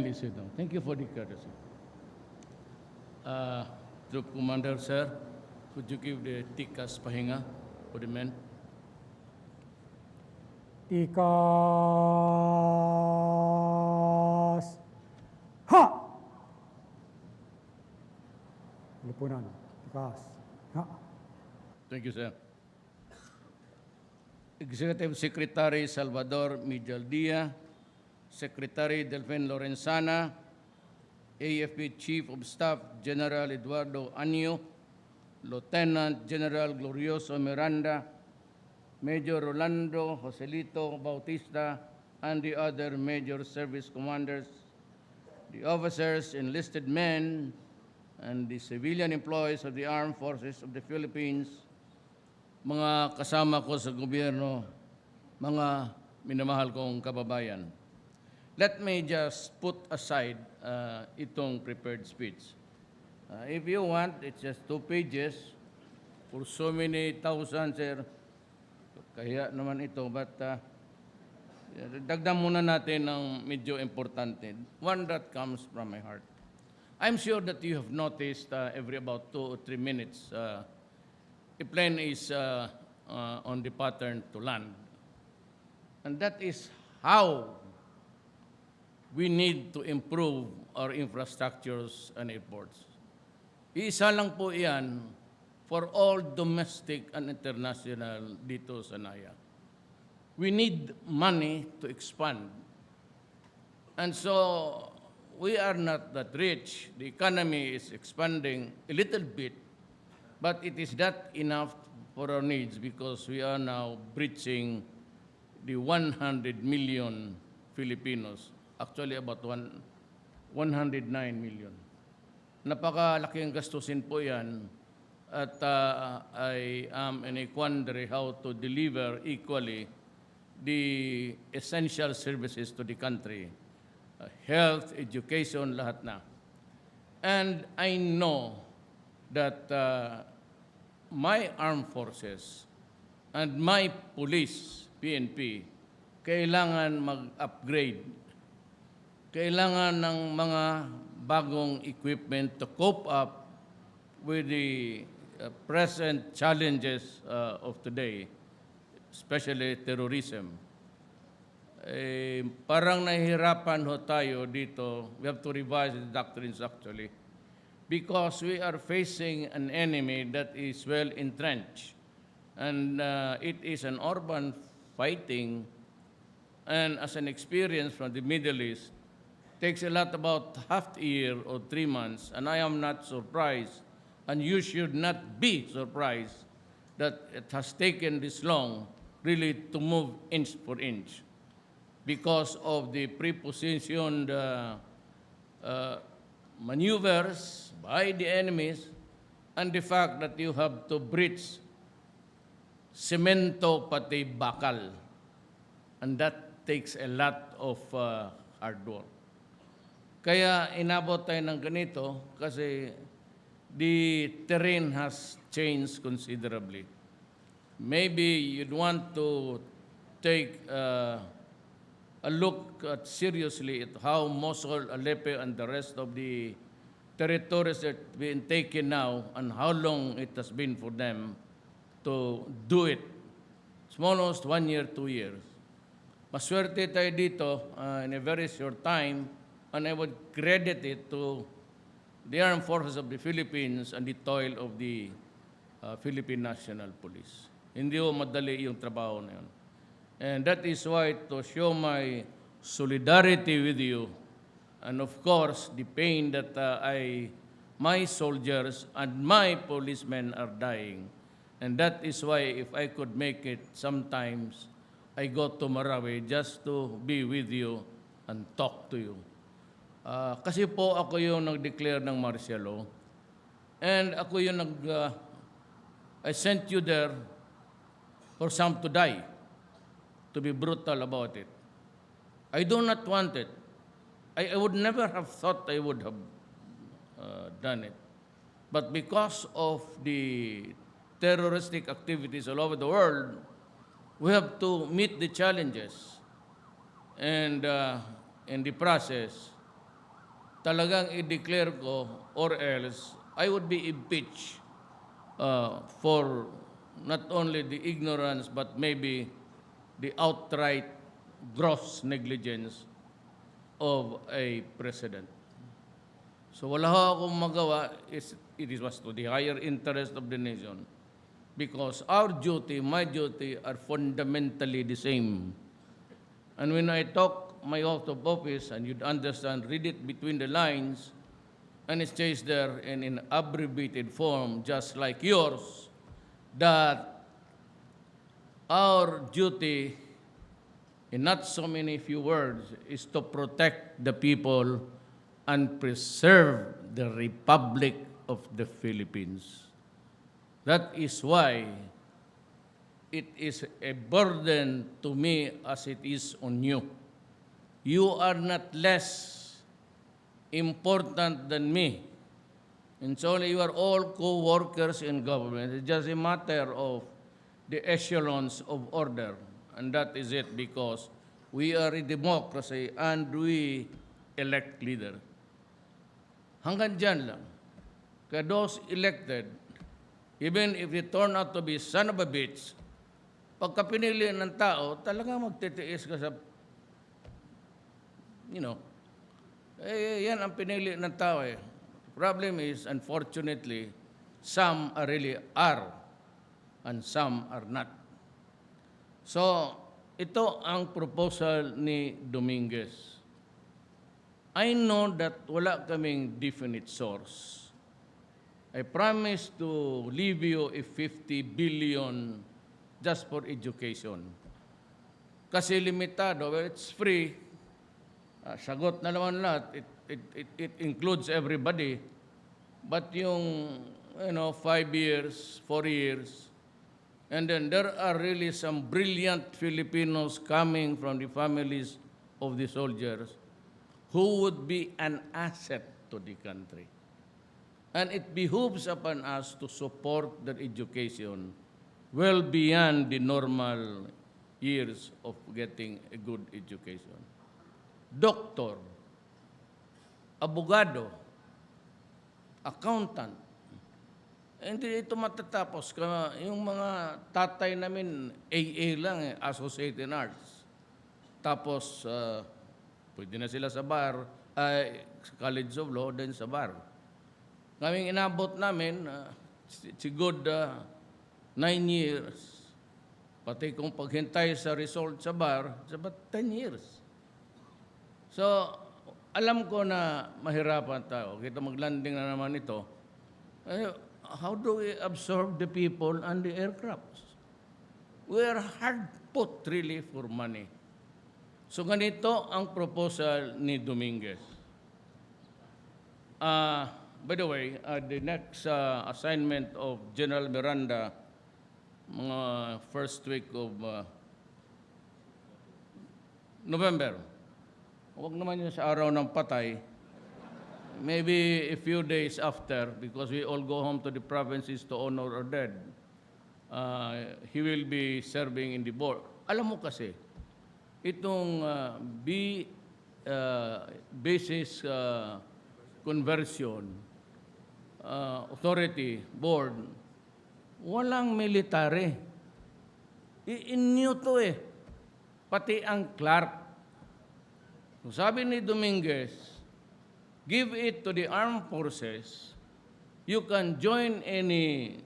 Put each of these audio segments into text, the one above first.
kindly sit down. Thank you for the courtesy. Troop Commander, sir, could you give the tikas pahinga for the men? Tikas. Ha! Lipunan. Tikas. Ha! Thank you, sir. Executive Secretary Salvador Mijaldía, Secretary Delfin Lorenzana, AFP Chief of Staff General Eduardo Anyo, Lieutenant General Glorioso Miranda, Major Rolando Joselito Bautista, and the other major service commanders, the officers, enlisted men, and the civilian employees of the Armed Forces of the Philippines, mga kasama ko sa gobyerno, mga minamahal kong kababayan. Let me just put aside itong prepared speech. If you want, it's just 2 pages for so many thousands, sir. Kaya naman ito, but dagdag muna natin ng medyo importante. One that comes from my heart. I'm sure that you have noticed every about 2 or 3 minutes, a plane is on the pattern to land. And that is how we need to improve our infrastructures and airports. Isa lang po iyan for all domestic and international dito sa Naya. We need money to expand. And so we are not that rich. The economy is expanding a little bit, but it is not enough for our needs because we are now breaching the 100 million Filipinos. Actually, about 109 million. Napakalaking gastusin po yan at I am in a quandary how to deliver equally the essential services to the country. Health, education, lahat na. And I know that my armed forces and my police, PNP, kailangan mag-upgrade. Kailangan ng mga bagong equipment to cope up with the present challenges of today, especially terrorism. Parang nahihirapan ho tayo dito. We have to revise the doctrines actually, because we are facing an enemy that is well entrenched. And it is an urban fighting, and as an experience from the Middle East, takes a lot about half a year or 3 months, and I am not surprised, and you should not be surprised that it has taken this long really to move inch for inch because of the prepositioned maneuvers by the enemies and the fact that you have to breach semento pati bakal. And that takes a lot of hard work. Kaya inabot tayo ng ganito kasi the terrain has changed considerably. Maybe you'd want to take a look at seriously at how Mosul, Aleppo, and the rest of the territories that have been taken now and how long it has been for them to do it. It's almost 1 year, 2 years. Maswerte tayo dito in a very short time, and I would credit it to the Armed Forces of the Philippines and the toil of the Philippine National Police. Hindi ho madali yung trabaho na yun. And that is why to show my solidarity with you, and of course the pain that my soldiers and my policemen are dying. And that is why if I could make it, sometimes I go to Marawi just to be with you and talk to you. Kasi po ako yung nag-declare ng martial law. And ako yung I sent you there for some to die, to be brutal about it. I do not want it. I would never have thought I would have done it. But because of the terroristic activities all over the world, we have to meet the challenges. And in the process, talagang i-declare ko or else I would be impeached for not only the ignorance but maybe the outright gross negligence of a president. So wala ho akong magawa. It was to the higher interest of the nation because our duty, my duty, are fundamentally the same. And when I talk my oath of office, and you'd understand, read it between the lines, and it stays there in abbreviated form, just like yours, that our duty, in not so many few words, is to protect the people and preserve the Republic of the Philippines. That is why it is a burden to me as it is on you. You are not less important than me. And so you are all co-workers in government. It's just a matter of the echelons of order. And that is it because we are a democracy and we elect leader. Hanggang dyan lang. Kaya those elected, even if they turn out to be son of a bitch, pagka pinili ng tao, talagang magtitiis ka sa, yan ang pinili ng tao eh. Problem is, unfortunately, some are really are and some are not. So, ito ang proposal ni Dominguez. I know that wala kaming definite source. I promise to leave you a 50 billion just for education. Kasi limitado, well, it's free. Sagot na naman lahat. It includes everybody. But yung, 5 years, 4 years, and then there are really some brilliant Filipinos coming from the families of the soldiers who would be an asset to the country. And it behooves upon us to support their education well beyond the normal years of getting a good education. Doctor, abogado, accountant, hindi ito matatapos. Yung mga tatay namin, AA lang Associate in Arts. Tapos, pwede na sila sa bar, College of Law, then sa bar. Kaming inabot namin, it's a good 9 years. Pati kung paghintay sa result sa bar, it's about 10 years. So, alam ko na mahirapan tayo. Kita maglanding na naman ito. How do we absorb the people and the aircrafts? We are hard put really for money. So ganito ang proposal ni Dominguez. By the way, the next assignment of General Miranda, mga first week of November. Huwag naman yun sa araw ng patay. Maybe a few days after, because we all go home to the provinces to honor our dead. He will be serving in the board. Alam mo kasi, itong basis conversion authority board, walang military. I-inyo to eh. Pati ang clerk. So sabi ni Dominguez, give it to the armed forces. You can join any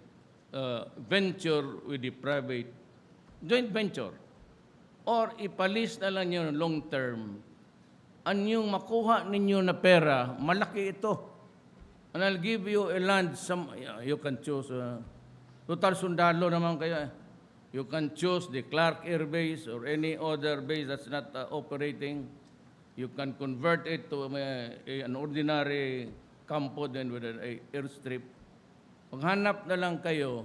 venture with the private, joint venture. Or ipalis na lang yun long term. Ang yung makuha ninyo na pera, malaki ito. And I'll give you a land, you can choose, total sundalo naman kaya. You can choose the Clark Air Base or any other base that's not operating. You can convert it to an ordinary campo then with an airstrip. Maghanap na lang kayo,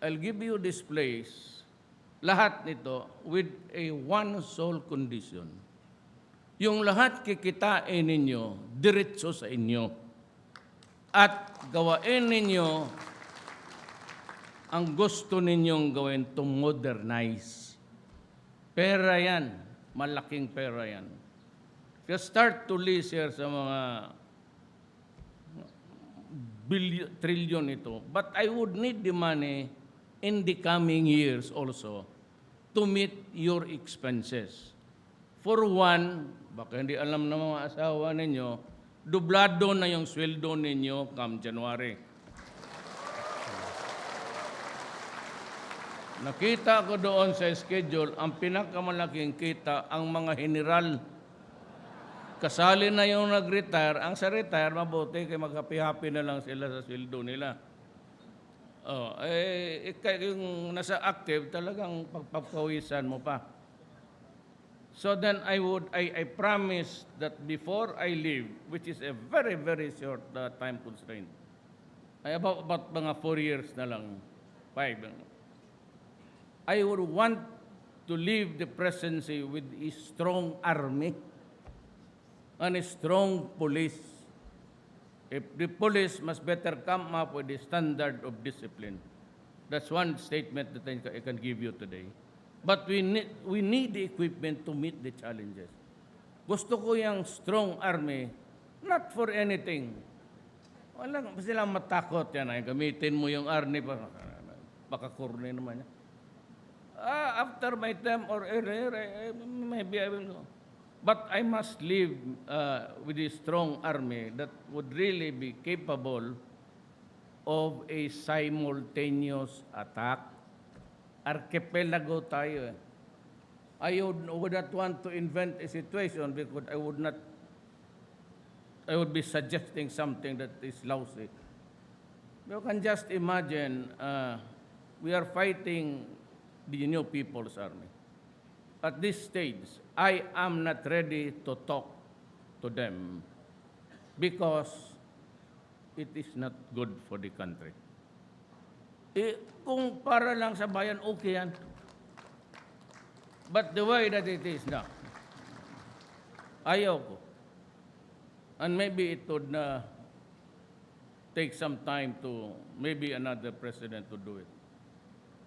I'll give you this place, lahat nito with a one sole condition. Yung lahat kikitain ninyo, diretso sa inyo. At gawain ninyo ang gusto ninyong gawin to modernize. Pera yan, malaking pera yan. If you start to list here sa mga trillion ito. But I would need the money in the coming years also to meet your expenses. For one, baka hindi alam ng mga asawa ninyo, dublado na yung sweldo ninyo come January. Nakita ko doon sa schedule, ang pinakamalaking kita, ang mga general. Kasali na yung nag-retire. Ang sa retire, mabuti kay mag-happy-happy na lang sila sa sweldo nila. Yung nasa active, talagang pagpapawisan mo pa. So then I promise that before I leave, which is a very, very short time constraint, about mga 4 years na lang, 5. I would want to leave the presidency with a strong army and a strong police. If the police must better come up with a standard of discipline. That's one statement that I can give you today. But we need the equipment to meet the challenges. Gusto ko yung strong army, not for anything. Wala silang matakot yan. Gamitin mo yung army, baka kurni naman yan. After my term or earlier, maybe I will go. But I must live with a strong army that would really be capable of a simultaneous attack. Archipelago tayo. I would not want to invent a situation because I would be suggesting something that is lousy. You can just imagine, we are fighting the new People's Army. At this stage, I am not ready to talk to them because it is not good for the country. Kung para lang sa bayan, okay yan. But the way that it is now, ayaw ko. And maybe it would take some time to, maybe another president to do it.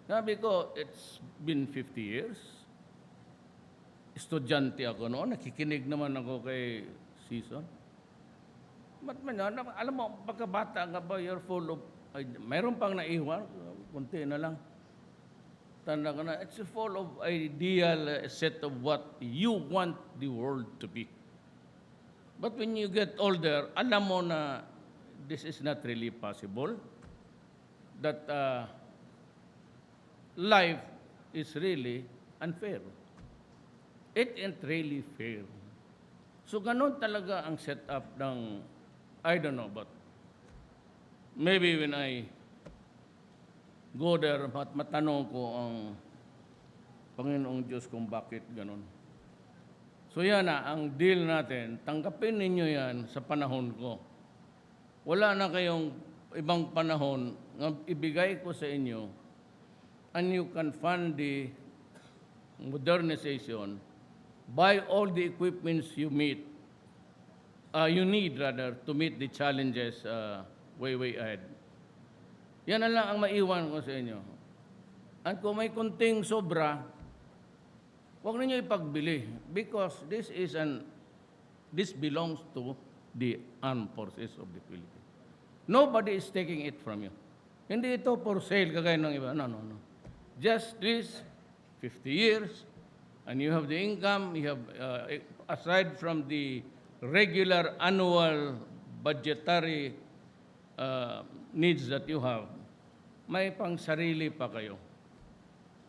Sabi ko, it's been 50 years. Estudyante ako noon, nakikinig naman ako kay Season. But alam mo, pagkabata nga ba, you're full of, mayroon pang naiwan, kunti na lang. Tanda ko na, it's full of ideal set of what you want the world to be. But when you get older, alam mo na this is not really possible. That life is really unfair. It ain't really fair. So ganun talaga ang setup ng, I don't know, but maybe when I go there, matanong ko ang Panginoong Diyos kung bakit ganun. So yan na, ang deal natin, tanggapin ninyo yan sa panahon ko. Wala na kayong ibang panahon na ibigay ko sa inyo, and you can fund the modernization, buy all the equipments you need to meet the challenges way ahead. Yan na lang ang maiwan ko sa inyo. At kung may kunting sobra, huwag ninyo ipagbili because this belongs to the armed forces of the Philippines. Nobody is taking it from you. Hindi ito for sale kagaya ng iba. No. Just this 50 years, and you have the income, you have, aside from the regular annual budgetary needs that you have, may pang sarili pa kayo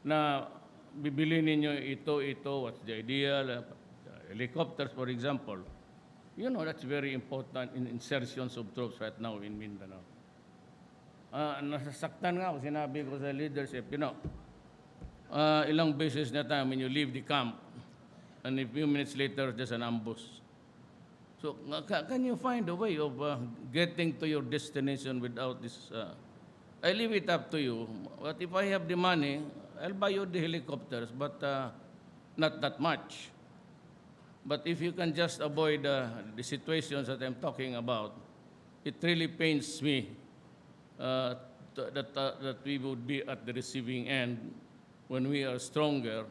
na bibili ninyo ito, what's the idea, helicopters for example. You know, that's very important in insertions of troops right now in Mindanao. Nasasaktan nga ako, sinabi ko sa leadership, ilang beses na time when you leave the camp and a few minutes later there's an ambush. So can you find a way of getting to your destination without this? I leave it up to you. But if I have the money, I'll buy you the helicopters, but not that much. But if you can just avoid the situations that I'm talking about, it really pains me that we would be at the receiving end when we are stronger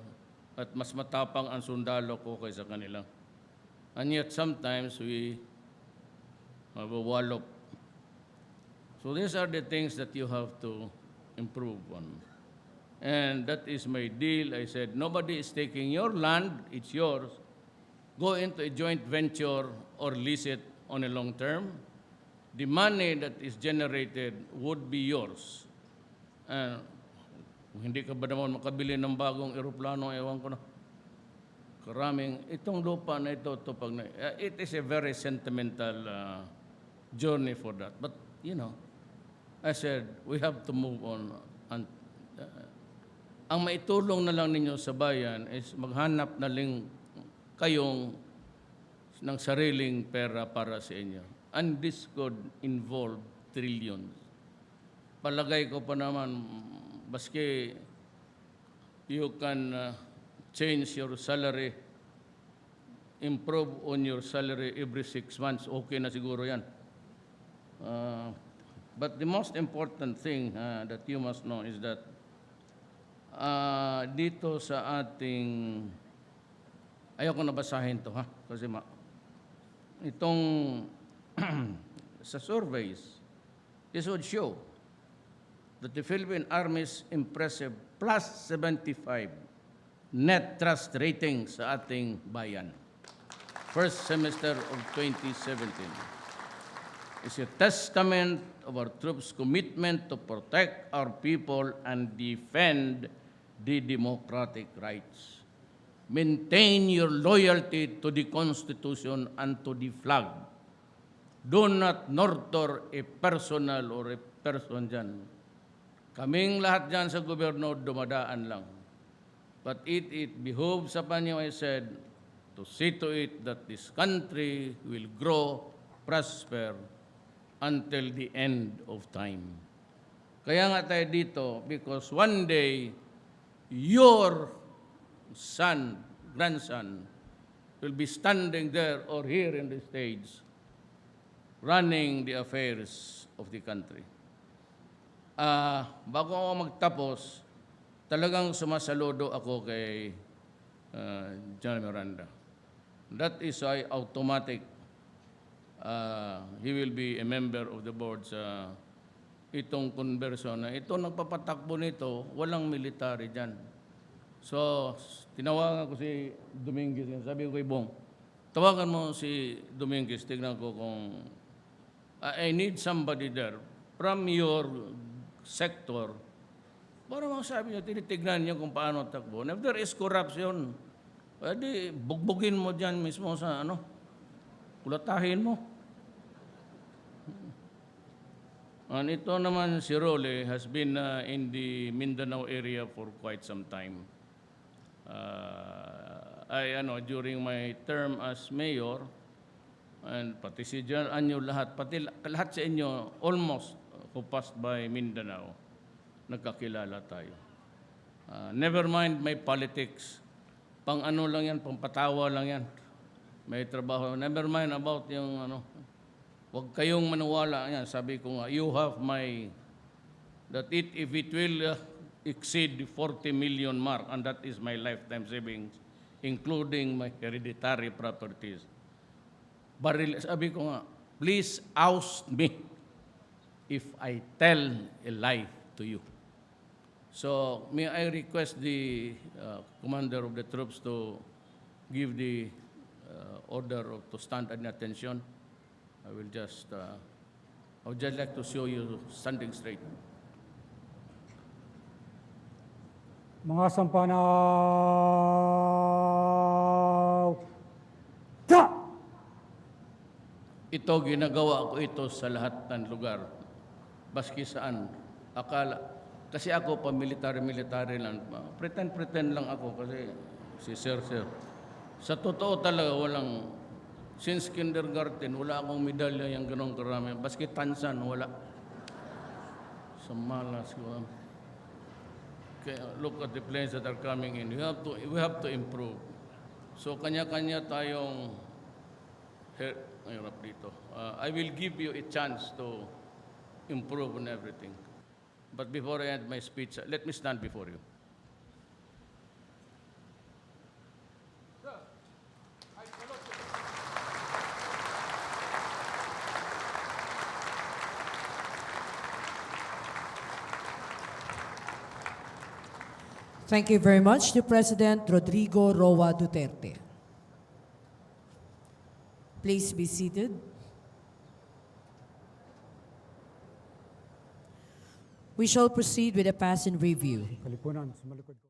at mas matapang ang sundalo ko kaysa kanila. And yet sometimes we have a wallop So these are the things that you have to improve on. And that is my deal. I said, nobody is taking your land, it's yours. Go into a joint venture or lease it on a long term. The money that is generated would be yours. Kung hindi ka ba naman makabili ng bagong eroplano, ewan ko na. Karaming, itong lupa na ito, it is a very sentimental journey for that. But, you know, I said, we have to move on. And, ang maitulong na lang ninyo sa bayan is maghanap na lang kayong ng sariling pera para sa inyo. And this could involve trillions. Palagay ko pa naman, baski you can change your salary, improve on your salary every 6 months, okay na siguro yan. But the most important thing that you must know is that dito sa ating, ayoko na basahin to kasi itong sa surveys, this would show that the Philippine Army's impressive plus 75 net trust rating sa ating bayan. First semester of 2017 is a testament of our troops' commitment to protect our people and defend the democratic rights. Maintain your loyalty to the Constitution and to the flag. Do not nurture a personal or a person dyan. Kaming lahat dyan sa gobyerno, dumadaan lang. But it behooves upon you, I said, to see to it that this country will grow, prosper, until the end of time. Kaya nga tayo dito, because one day, your son, grandson, will be standing there or here in the stage, running the affairs of the country. Bago ako magtapos, talagang sumasaludo ako kay John Miranda. That is why automatic he will be a member of the board sa itong conversion na ito. Nagpapatakbo nito, walang military dyan. So, tinawagan ko si Dominguez. Sabi ko kay Bong, tawagan mo si Dominguez, tignan ko kung I need somebody there from your sector para masabi niyo, tinitignan niyo kung paano takbo. And if there is corruption, edi bugbugin mo dyan mismo sa kulatahin mo. And ito naman si Role has been in the Mindanao area for quite some time. During my term as mayor, and pati si John Anyo, lahat sa inyo, almost who passed by Mindanao, nagkakilala tayo. Never mind my politics. Pang ano lang yan, pang patawa lang yan. May trabaho. Never mind about yung huwag kayong maniwala. Yan, sabi ko nga, you have my, if it will exceed the 40 million mark, and that is my lifetime savings, including my hereditary properties. Sabi ko nga, please oust me if I tell a lie to you. So, may I request the commander of the troops to give the order to stand at attention. I would just like to show you standing straight. Mga sampanaw! Ta! Ito, ginagawa ko ito sa lahat ng lugar. Baski saan. Kasi ako pa military lang. Pretend lang ako kasi si Sir. Sa totoo talaga, since kindergarten, wala akong medalya yung ganong karami. Baski tansan, wala. Sa malas ko. Okay, look at the planes that are coming in. We have to improve. So, kanya-kanya tayong dito. I will give you a chance to improve on everything. But before I end my speech, let me stand before you. Thank you very much to President Rodrigo Roa Duterte. Please be seated. We shall proceed with a pass and review. Kalipunan, sumalikod ko.